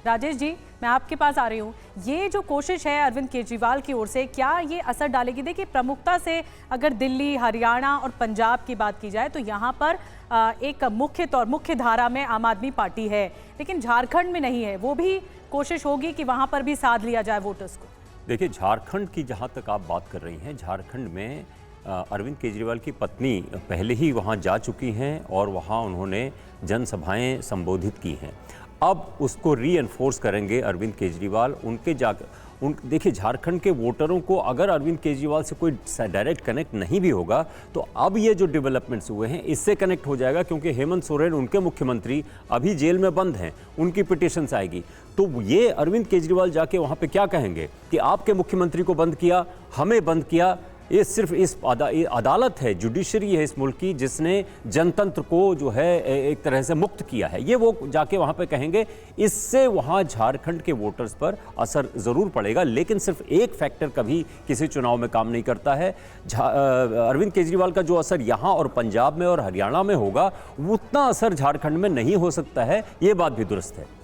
राजेश जी, मैं आपके पास आ रही हूँ। ये जो कोशिश है अरविंद केजरीवाल की ओर से, क्या ये असर डालेगी? देखिए, प्रमुखता से अगर दिल्ली, हरियाणा और पंजाब की बात की जाए तो यहाँ पर एक मुख्य धारा में आम आदमी पार्टी है, लेकिन झारखंड में नहीं है। वो भी कोशिश होगी कि वहाँ पर भी साध लिया जाए वोटर्स को। देखिए, झारखंड की जहाँ तक आप बात कर रही हैं, झारखंड में अरविंद केजरीवाल की पत्नी पहले ही वहाँ जा चुकी हैं और वहाँ उन्होंने जनसभाएं संबोधित की हैं। अब उसको रीएनफोर्स करेंगे अरविंद केजरीवाल। देखिए, झारखंड के वोटरों को अगर अरविंद केजरीवाल से कोई डायरेक्ट कनेक्ट नहीं भी होगा तो अब ये जो डेवलपमेंट्स हुए हैं इससे कनेक्ट हो जाएगा, क्योंकि हेमंत सोरेन उनके मुख्यमंत्री अभी जेल में बंद हैं, उनकी पिटीशंस आएगी। तो ये अरविंद केजरीवाल जाके वहाँ पे क्या कहेंगे कि आपके मुख्यमंत्री को बंद किया, हमें बंद किया। ये सिर्फ इस अदालत है, जुडिशरी है इस मुल्क की, जिसने जनतंत्र को जो है एक तरह से मुक्त किया है। ये वो जाके वहाँ पे कहेंगे। इससे वहाँ झारखंड के वोटर्स पर असर ज़रूर पड़ेगा, लेकिन सिर्फ एक फैक्टर कभी किसी चुनाव में काम नहीं करता है। अरविंद केजरीवाल का जो असर यहाँ और पंजाब में और हरियाणा में होगा, उतना असर झारखंड में नहीं हो सकता है। ये बात भी दुरुस्त है।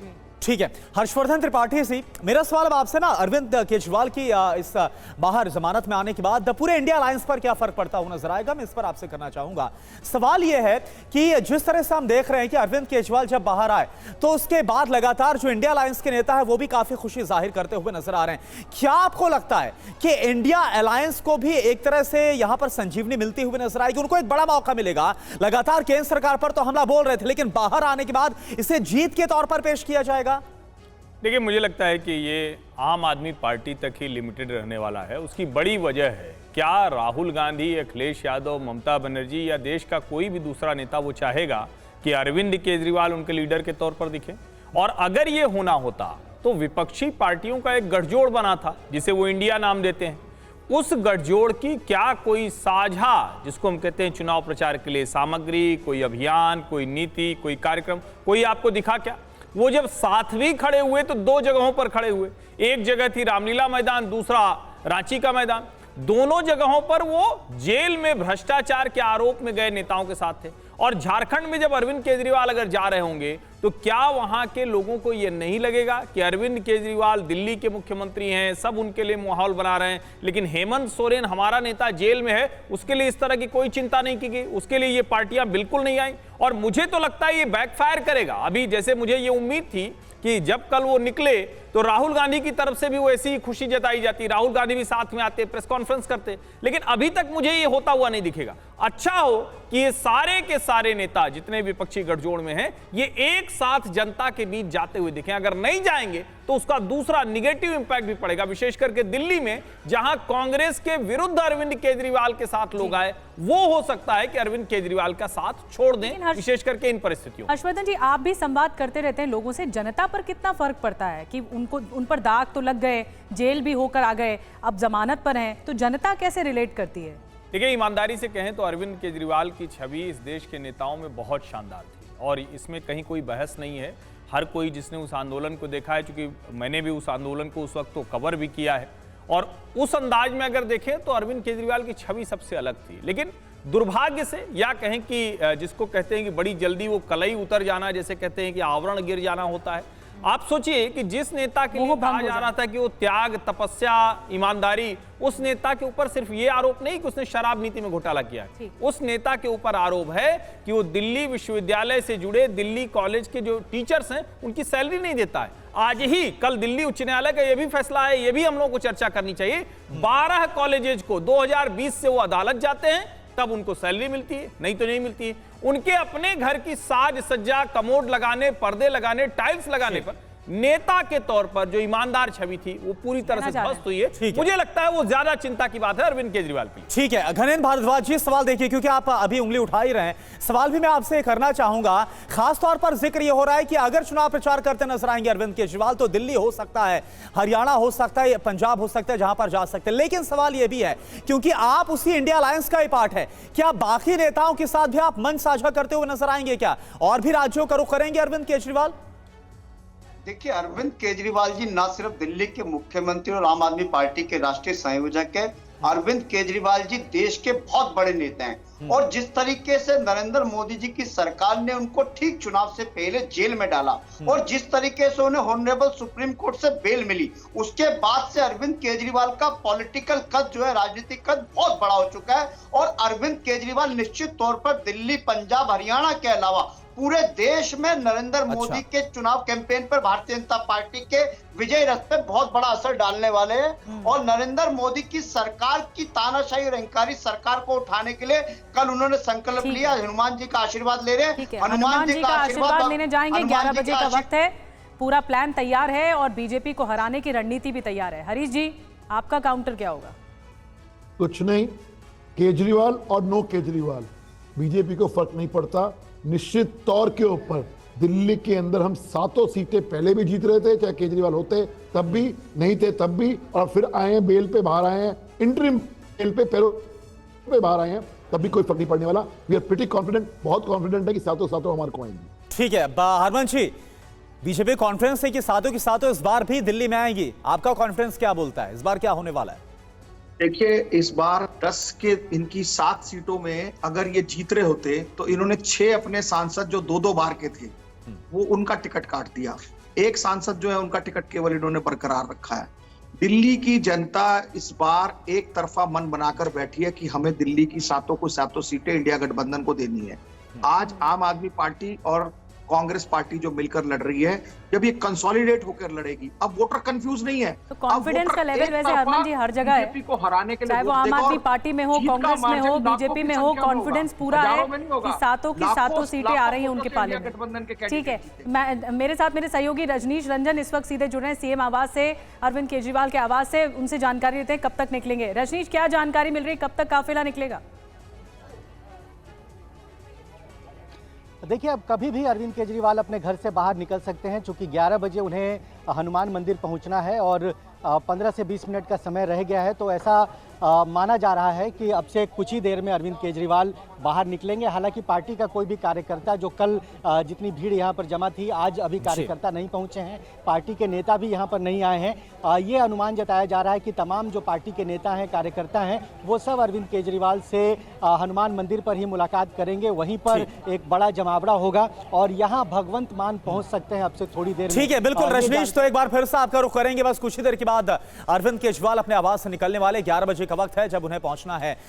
ठीक है, हर्षवर्धन त्रिपाठी जी, मेरा सवाल अब आपसे ना, अरविंद केजरीवाल की इस बाहर जमानत में आने के बाद पूरे इंडिया अलायंस पर क्या फर्क पड़ता हुआ नजर आएगा, मैं इस पर आपसे करना चाहूंगा। सवाल यह है कि जिस तरह से हम देख रहे हैं कि अरविंद केजरीवाल जब बाहर आए तो उसके बाद लगातार जो इंडिया अलायंस के नेता है वो भी काफी खुशी जाहिर करते हुए नजर आ रहे हैं। क्या आपको लगता है कि इंडिया अलायंस को भी एक तरह से यहां पर संजीवनी मिलती हुई नजर आएगी? उनको एक बड़ा मौका मिलेगा। लगातार केंद्र सरकार पर तो हमला बोल रहे थे, लेकिन बाहर आने के बाद इसे जीत के तौर पर पेश किया जाएगा। देखिए, मुझे लगता है कि ये आम आदमी पार्टी तक ही लिमिटेड रहने वाला है। उसकी बड़ी वजह है, क्या राहुल गांधी, अखिलेश यादव, ममता बनर्जी या देश का कोई भी दूसरा नेता वो चाहेगा कि अरविंद केजरीवाल उनके लीडर के तौर पर दिखे? और अगर ये होना होता तो विपक्षी पार्टियों का एक गठजोड़ बना था जिसे वो इंडिया नाम देते हैं। उस गठजोड़ की क्या कोई साझा, जिसको हम कहते हैं चुनाव प्रचार के लिए सामग्री, कोई अभियान, कोई नीति, कोई कार्यक्रम, कोई आपको दिखा क्या? वो जब साथ भी खड़े हुए तो दो जगहों पर खड़े हुए। एक जगह थी रामलीला मैदान, दूसरा रांची का मैदान। दोनों जगहों पर वो जेल में भ्रष्टाचार के आरोप में गए नेताओं के साथ थे। और झारखंड में जब अरविंद केजरीवाल अगर जा रहे होंगे तो क्या वहां के लोगों को यह नहीं लगेगा कि अरविंद केजरीवाल दिल्ली के मुख्यमंत्री हैं, सब उनके लिए माहौल बना रहे हैं, लेकिन हेमंत सोरेन हमारा नेता जेल में है, उसके लिए इस तरह की कोई चिंता नहीं की गई, उसके लिए ये पार्टियां बिल्कुल नहीं आई। और मुझे तो लगता है ये बैकफायर करेगा। अभी जैसे मुझे ये उम्मीद थी कि जब कल वो निकले तो राहुल गांधी की तरफ से भी वो ऐसी ही खुशी जताई जाती, राहुल गांधी भी साथ में आते, प्रेस कॉन्फ्रेंस करते, लेकिन अभी तक मुझे ये होता हुआ नहीं दिखेगा। अच्छा हो कि ये सारे के सारे नेता जितने विपक्षी गठजोड़ में हैं, ये एक साथ जनता के बीच जाते हुए दिखें। अगर नहीं जाएंगे तो उसका दूसरा निगेटिव इंपैक्ट भी पड़ेगा, विशेष करके दिल्ली में, जहां कांग्रेस के विरुद्ध अरविंद केजरीवाल के साथ लोग आए। वो हो सकता है कि अरविंद केजरीवाल का साथ छोड़ दें, विशेष करके इन परिस्थितियों। हर्षवर्धन जी, आप भी संवाद करते रहते हैं लोगों से, जनता पर कितना फर्क पड़ता है कि उन पर दाग तो लग गए, जेल भी होकर आ गए, अब जमानत पर हैं, तो जनता कैसे रिलेट करती है? देखिए, ईमानदारी से कहें तो अरविंद केजरीवाल की छवि इस देश के नेताओं में बहुत शानदार थी और इसमें कहीं कोई बहस नहीं है। हर कोई जिसने उस आंदोलन को देखा है, चूंकि मैंने भी उस आंदोलन को उस वक्त तो कवर भी किया है, और उस अंदाज में अगर देखें तो अरविंद केजरीवाल की छवि सबसे अलग थी। लेकिन दुर्भाग्य से, या कहें कि जिसको कहते हैं कि बड़ी जल्दी वो कलई उतर जाना, जैसे कहते हैं कि आवरण गिर जाना होता है। आप सोचिए कि जिस नेता के लिए कहा जा रहा था कि वो त्याग, तपस्या, ईमानदारी, उस नेता के ऊपर सिर्फ ये आरोप नहीं कि उसने शराब नीति में घोटाला किया, उस नेता के ऊपर आरोप है कि वो दिल्ली विश्वविद्यालय से जुड़े दिल्ली कॉलेज के जो टीचर्स हैं उनकी सैलरी नहीं देता है। आज ही कल दिल्ली उच्च न्यायालय का यह भी फैसला है, ये भी हम लोगों को चर्चा करनी चाहिए। 12 कॉलेजेस को 2020 से वो अदालत जाते हैं, तब उनको सैलरी मिलती है, नहीं तो नहीं मिलती है। उनके अपने घर की साज सज्जा, कमोड लगाने, पर्दे लगाने, टाइल्स लगाने पर नेता के तौर पर जो ईमानदार छवि थी वो पूरी तरह से ध्वस्त हुई है। मुझे लगता है वो ज्यादा चिंता की बात है अरविंद केजरीवाल की। ठीक है, घनेन्द्र भारद्वाज जी, सवाल देखिए, क्योंकि आप अभी उंगली उठा ही रहे हैं, सवाल भी मैं आपसे करना चाहूंगा। खास तौर पर जिक्र ये हो रहा है कि अगर चुनाव प्रचार करते नजर आएंगे अरविंद केजरीवाल तो दिल्ली हो सकता है, हरियाणा हो सकता है, पंजाब हो सकता है, जहां पर जा सकते हैं। लेकिन सवाल यह भी है, क्योंकि आप उसी इंडिया अलायंस का ही पार्ट है, क्या बाकी नेताओं के साथ भी आप मंच साझा करते हुए नजर आएंगे? क्या और भी राज्यों का रुख करेंगे अरविंद केजरीवाल? देखिए, अरविंद केजरीवाल जी न सिर्फ दिल्ली के मुख्यमंत्री और आम आदमी पार्टी के राष्ट्रीय संयोजक है, अरविंद केजरीवाल जी देश के बहुत बड़े नेता हैं और जिस तरीके से नरेंद्र मोदी जी की सरकार ने उनको ठीक चुनाव से पहले जेल में डाला और जिस तरीके से उन्हें ऑनरेबल सुप्रीम कोर्ट से बेल मिली, उसके बाद से अरविंद केजरीवाल का पॉलिटिकल कद जो है, राजनीतिक कद बहुत बड़ा हो चुका है। और अरविंद केजरीवाल निश्चित तौर पर दिल्ली, पंजाब, हरियाणा के अलावा पूरे देश में नरेंद्र मोदी के चुनाव कैंपेन पर भारतीय जनता पार्टी के विजय रथ पे बहुत बड़ा असर डालने वाले हैं। और नरेंद्र मोदी की सरकार की तानाशाही और अहंकारी सरकार को उठाने के लिए कल उन्होंने संकल्प लिया। हनुमान जी का आशीर्वाद ले रहे हैं। हनुमान जी का आशीर्वाद लेने जाएंगे। 11 बजे का वक्त है, पूरा प्लान तैयार है और बीजेपी को हराने की रणनीति भी तैयार है। हरीश जी, आपका काउंटर क्या होगा? कुछ नहीं, केजरीवाल और नो केजरीवाल बीजेपी को फर्क नहीं पड़ता। निश्चित तौर के ऊपर दिल्ली के अंदर हम 7 सीटें पहले भी जीत रहे थे, चाहे केजरीवाल होते तब भी, नहीं थे तब भी, और फिर आए हैं बेल पे बाहर आए हैं, इंटरिम बेल पे पैरोल पे बाहर आए हैं, तब भी कोई फर्क नहीं पड़ने वाला। वी आर प्रीटी कॉन्फिडेंट, बहुत कॉन्फिडेंट है कि 7 हमारे को आएंगी। ठीक है हरमन जी, बीजेपी कॉन्फ्रेंस है कि 7 इस बार भी दिल्ली में आएंगी, आपका कॉन्फ्रेंस क्या बोलता है, इस बार क्या होने वाला है? देखिए, इस बार 10 के इनकी 7 सीटों में अगर ये जीत रहे होते तो इन्होंने 6 अपने सांसद जो 2-2 बार के थे वो उनका टिकट काट दिया। एक सांसद जो है उनका टिकट केवल इन्होंने बरकरार रखा है। दिल्ली की जनता इस बार एक तरफा मन बनाकर बैठी है कि हमें दिल्ली की 7 सीटें इंडिया गठबंधन को देनी है। आज आम आदमी पार्टी और कांग्रेस पार्टी जो मिलकर लड़ रही है, जब ये कंसोलिडेट होकर लड़ेगी, अब वोटर कंफ्यूज नहीं है। तो कॉन्फिडेंस का लेवल वैसे हरमन जी हर जगह है, को हराने के लिए, चाहे वो आम आदमी पार्टी में हो, कांग्रेस में हो, बीजेपी में हो, कॉन्फिडेंस पूरा है कि 7 सीटें आ रही हैं उनके पाले में। ठीक है, मेरे साथ मेरे सहयोगी रजनीश रंजन इस वक्त सीधे जुड़े हैं सीएम आवास से, अरविंद केजरीवाल के आवास से, उनसे जानकारी लेते हैं कब तक निकलेंगे। रजनीश, क्या जानकारी मिल रही है, कब तक काफिला निकलेगा? देखिए, अब कभी भी अरविंद केजरीवाल अपने घर से बाहर निकल सकते हैं, चूंकि 11 बजे उन्हें हनुमान मंदिर पहुंचना है और 15 से 20 मिनट का समय रह गया है। तो ऐसा माना जा रहा है कि अब से कुछ ही देर में अरविंद केजरीवाल बाहर निकलेंगे। हालांकि पार्टी का कोई भी कार्यकर्ता, जो कल जितनी भीड़ यहां पर जमा थी, आज अभी कार्यकर्ता नहीं पहुंचे हैं, पार्टी के नेता भी यहां पर नहीं आए हैं। ये अनुमान जताया जा रहा है कि तमाम जो पार्टी के नेता हैं, कार्यकर्ता हैं, वो सब अरविंद केजरीवाल से हनुमान मंदिर पर ही मुलाकात करेंगे। वहीं पर एक बड़ा जमावड़ा होगा और यहाँ भगवंत मान पहुंच सकते हैं अब से थोड़ी देर में। ठीक है, बिल्कुल रजनीश, तो एक बार फिर से आपका रुख करेंगे। बस कुछ ही देर के बाद अरविंद केजरीवाल अपने आवास से निकलने वाले, 11 बजे का वक्त है जब उन्हें पहुंचना है